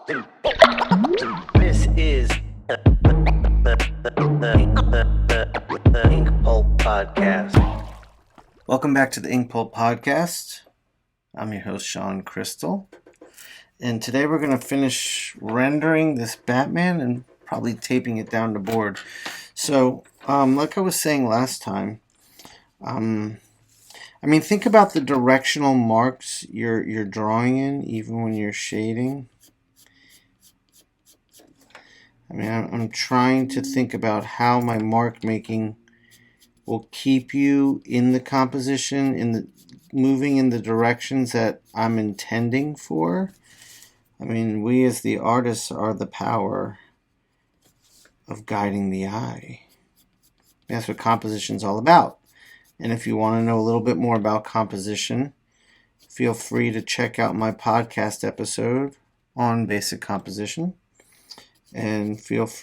This is the INKPULP Podcast. Welcome back to the INKPULP Podcast. I'm your host, Sean Crystal. And today we're going to finish rendering this Batman and probably taping it down to board. So, like I was saying last time, think about the directional marks you're drawing in, even when you're shading. I'm trying to think about how my mark making will keep you in the composition, moving in the directions that I'm intending for. We as the artists are the power of guiding the eye. That's what composition's all about. And if you want to know a little bit more about composition, feel free to check out my podcast episode on basic composition. And come over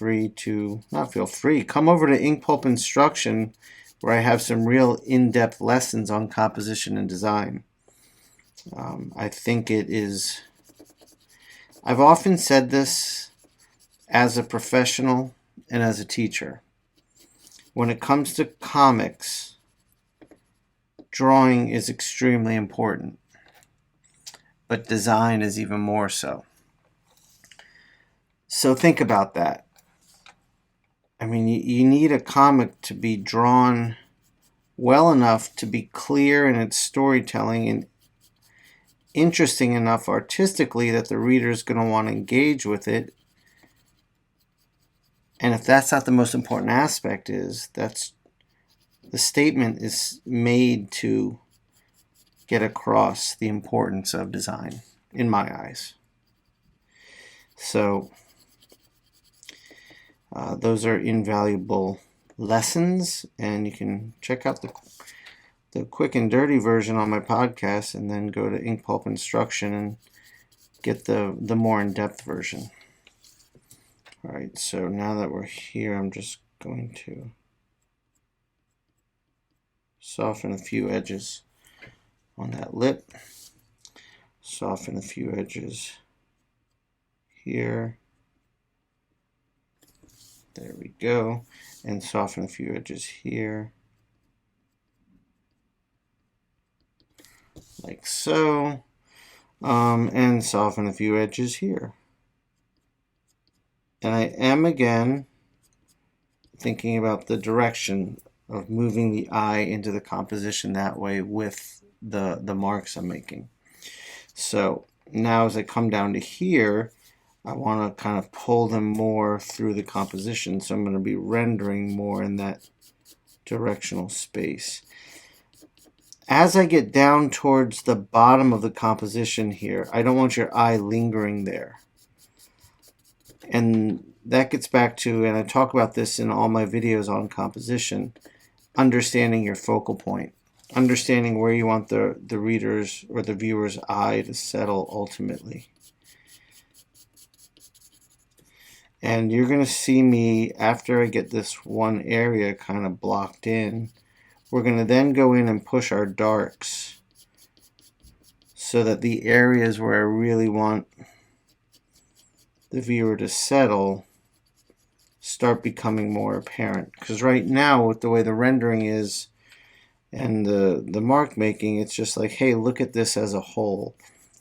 to INKPULP Instruction, where I have some real in-depth lessons on composition and design. I think it is... I've often said this as a professional and as a teacher. When it comes to comics, drawing is extremely important, but design is even more so. So think about that. You need a comic to be drawn well enough to be clear in its storytelling and interesting enough artistically that the reader is going to want to engage with it. And if that's not the most important aspect, the statement is made to get across the importance of design, in my eyes. So those are invaluable lessons, and you can check out the quick and dirty version on my podcast, and then go to INKPULP Instruction and get the more in-depth version. Alright, so now that we're here, I'm just going to soften a few edges on that lip, soften a few edges here. There we go. And soften a few edges here. Like so. And soften a few edges here. And I am again thinking about the direction of moving the eye into the composition that way with the marks I'm making. So now as I come down to here, I want to kind of pull them more through the composition, so I'm going to be rendering more in that directional space. As I get down towards the bottom of the composition here, I don't want your eye lingering there. And that gets back to, and I talk about this in all my videos on composition, understanding your focal point, understanding where you want the reader's or the viewer's eye to settle ultimately. And you're going to see me, after I get this one area kind of blocked in, we're going to then go in and push our darks so that the areas where I really want the viewer to settle start becoming more apparent. Because right now, with the way the rendering is and the mark making, it's just like, hey, look at this as a whole.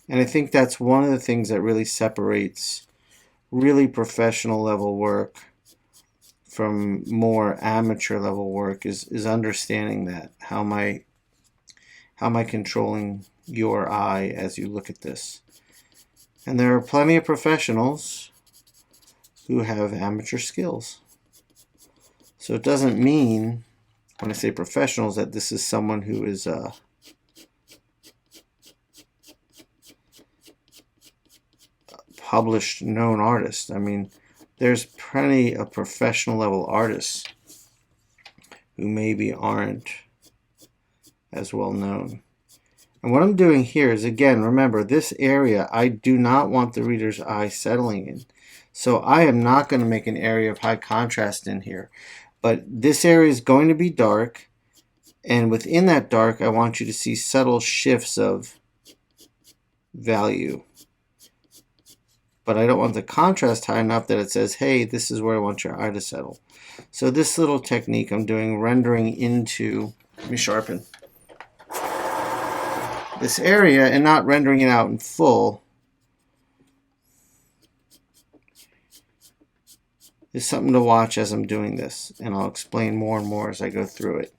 And I think that's one of the things that really separates really professional level work from more amateur level work is understanding that. How am I controlling your eye as you look at this? And there are plenty of professionals who have amateur skills. So it doesn't mean, when I say professionals, that this is someone who is published known artist. There's plenty of professional level artists who maybe aren't as well known. And what I'm doing here is, again, remember, this area I do not want the reader's eye settling in. So I am not going to make an area of high contrast in here. But this area is going to be dark, and within that dark I want you to see subtle shifts of value. but I don't want the contrast high enough that it says, hey, this is where I want your eye to settle. So this little technique I'm doing, rendering into, let me sharpen this area and not rendering it out in full, is something to watch as I'm doing this, and I'll explain more and more as I go through it.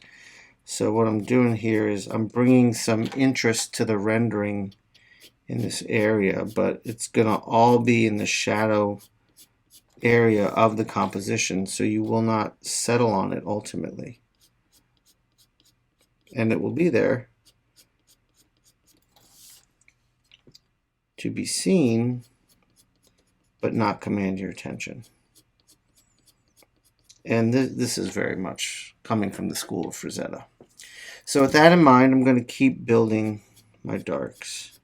So what I'm doing here is I'm bringing some interest to the rendering in this area, but it's going to all be in the shadow area of the composition, so you will not settle on it ultimately. And it will be there to be seen, but not command your attention. And this is very much coming from the school of Frazetta. So with that in mind, I'm going to keep building my darks.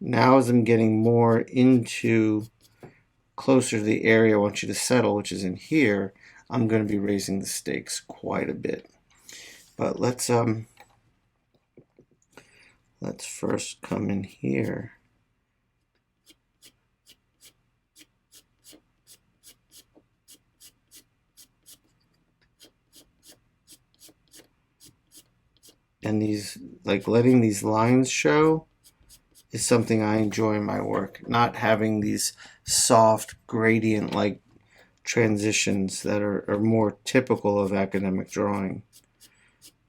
Now as I'm getting more into closer to the area I want you to settle, which is in here, I'm going to be raising the stakes quite a bit. But let's first come in here. And these, like letting these lines show, is something I enjoy in my work. Not having these soft gradient-like transitions that are more typical of academic drawing.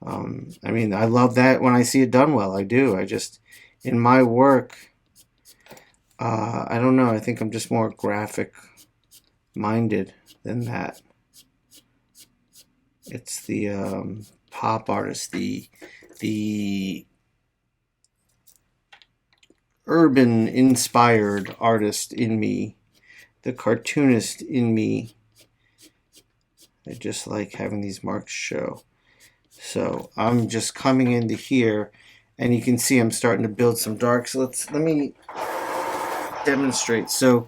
I mean, I love that when I see it done well. I do. I just, in my work, I don't know. I think I'm just more graphic-minded than that. It's the pop artist, the urban-inspired artist in me, the cartoonist in me. I just like having these marks show. So I'm just coming into here, and you can see I'm starting to build some darks. So let me demonstrate. So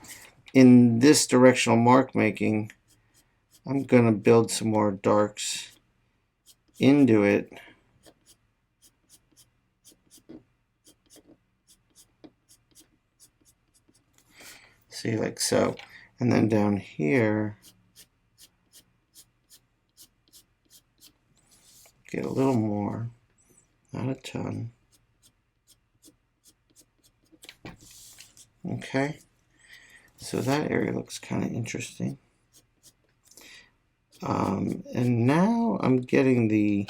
in this directional mark making, I'm going to build some more darks into it. See, like so. And then down here, get a little more, not a ton. Okay, so that area looks kind of interesting. And now I'm getting the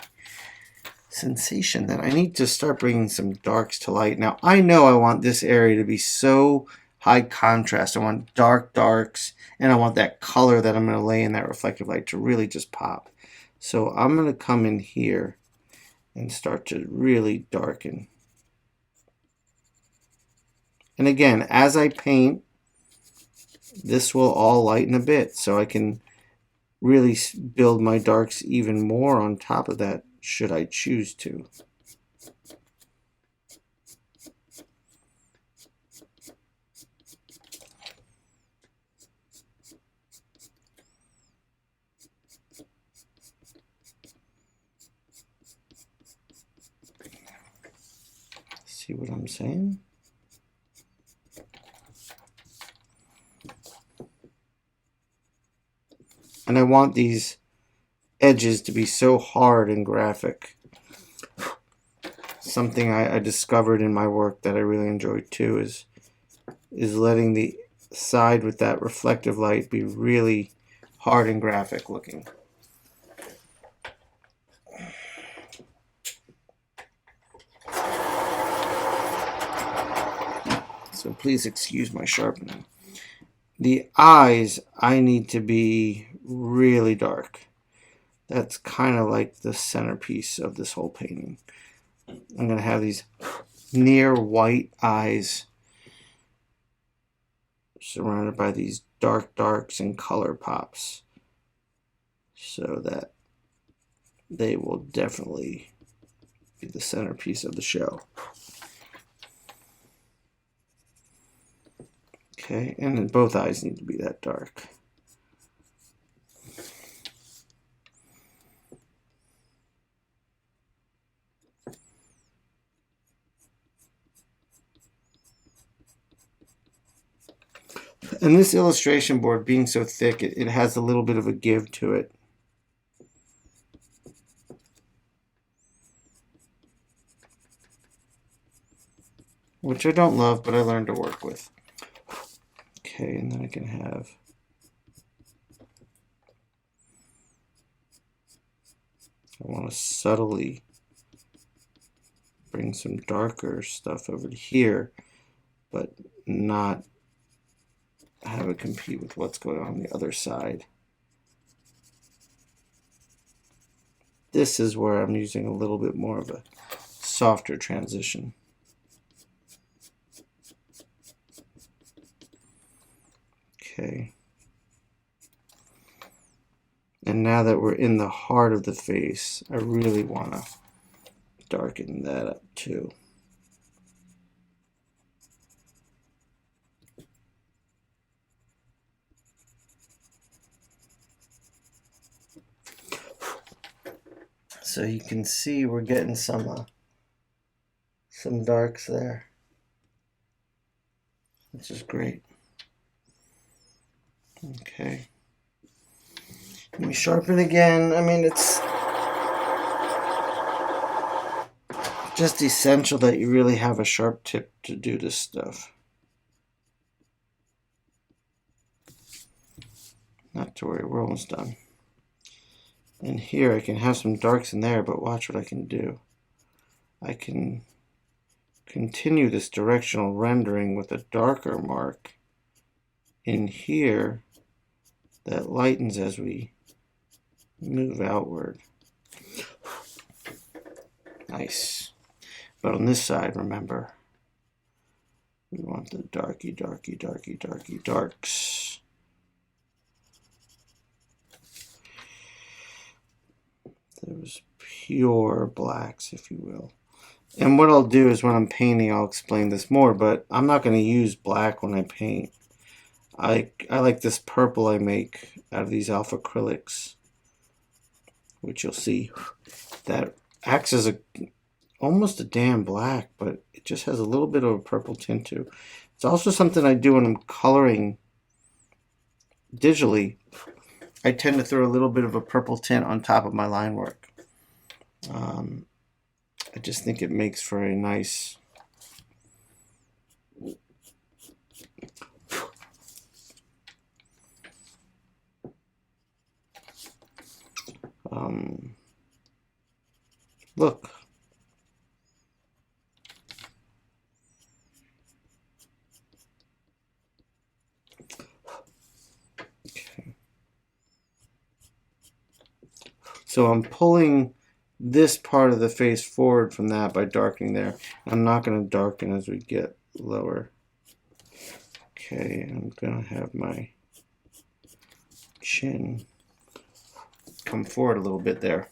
sensation that I need to start bringing some darks to light. Now, I know I want this area to be so high contrast. I want dark darks, and I want that color that I'm going to lay in that reflective light to really just pop. So I'm going to come in here and start to really darken. And again, as I paint, this will all lighten a bit, so I can really build my darks even more on top of that, should I choose to. See what I'm saying? And I want these edges to be so hard and graphic. Something I discovered in my work that I really enjoyed too is letting the side with that reflective light be really hard and graphic looking. So please excuse my sharpening. The eyes, I need to be really dark. That's kind of like the centerpiece of this whole painting. I'm going to have these near white eyes surrounded by these dark darks and color pops, so that they will definitely be the centerpiece of the show. Okay, and then both eyes need to be that dark. And this illustration board being so thick, it has a little bit of a give to it. Which I don't love, but I learned to work with. Okay, and then I can have I want to subtly bring some darker stuff over to here, but not have it compete with what's going on the other side. This is where I'm using a little bit more of a softer transition. Okay. And now that we're in the heart of the face, I really want to darken that up too. So you can see we're getting some darks there, which is great. Okay. Let me sharpen again. I mean, it's just essential that you really have a sharp tip to do this stuff. Not to worry, we're almost done. And here I can have some darks in there, but watch what I can do. I can continue this directional rendering with a darker mark in here that lightens as we move outward. Nice. But on this side, remember, we want the darky, darky, darky, darky, darks. Those pure blacks, if you will. And what I'll do is when I'm painting, I'll explain this more, but I'm not going to use black when I paint. I like this purple I make out of these alpha acrylics, which you'll see that acts as almost a damn black, but it just has a little bit of a purple tint too. It's also something I do when I'm coloring digitally. I tend to throw a little bit of a purple tint on top of my line work. I just think it makes for a nice look. Okay. So I'm pulling this part of the face forward from that by darkening there. I'm not going to darken as we get lower. Okay, I'm going to have my chin come forward a little bit there.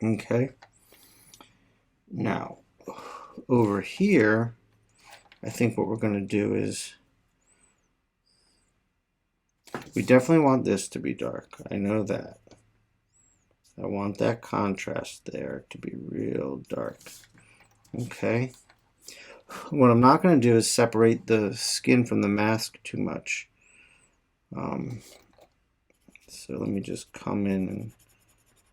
Okay. Now, over here, I think what we're going to do is we definitely want this to be dark. I know that. I want that contrast there to be real dark. Okay. What I'm not going to do is separate the skin from the mask too much. So let me just come in and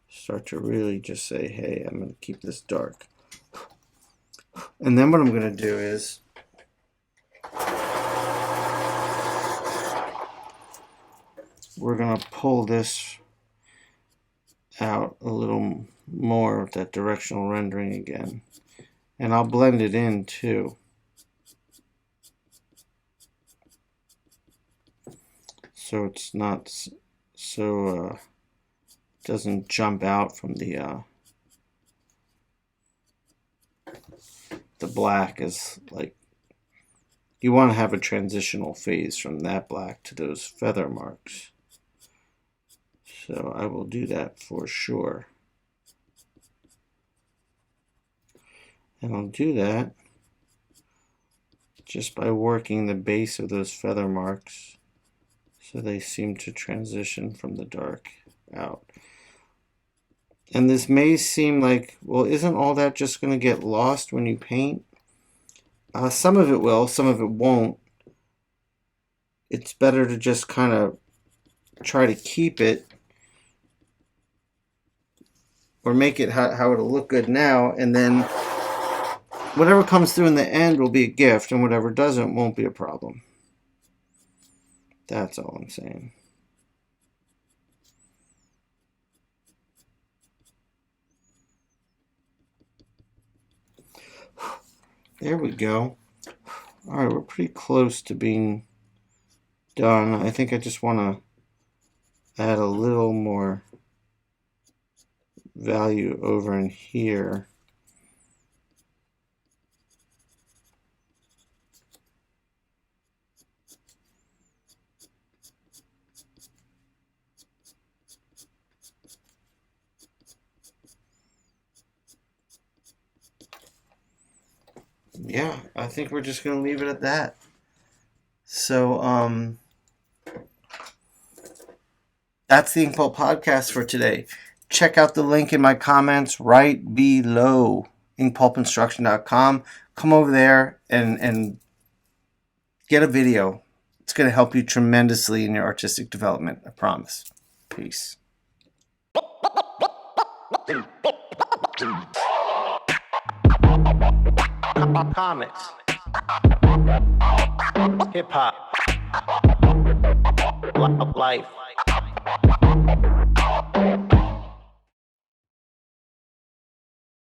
start to really just say, hey, I'm going to keep this dark. And then what I'm going to do is we're going to pull this out a little more with that directional rendering again. And I'll blend it in too. So it's not so doesn't jump out from the black as like you want to have a transitional phase from that black to those feather marks. So I will do that for sure. And I'll do that just by working the base of those feather marks so they seem to transition from the dark out. And this may seem like, well, isn't all that just going to get lost when you paint? Some of it will, some of it won't. it's better to just kind of try to keep it or make it how it'll look good now, and then whatever comes through in the end will be a gift, and whatever doesn't won't be a problem. That's all I'm saying. There we go. All right, we're pretty close to being done. I think I just want to add a little more value over in here. Yeah, I think we're just going to leave it at that. So, that's the INKPULP podcast for today. Check out the link in my comments right below, inkpulpinstruction.com. Come over there and get a video. It's going to help you tremendously in your artistic development, I promise. Peace. Comics, hip hop, life.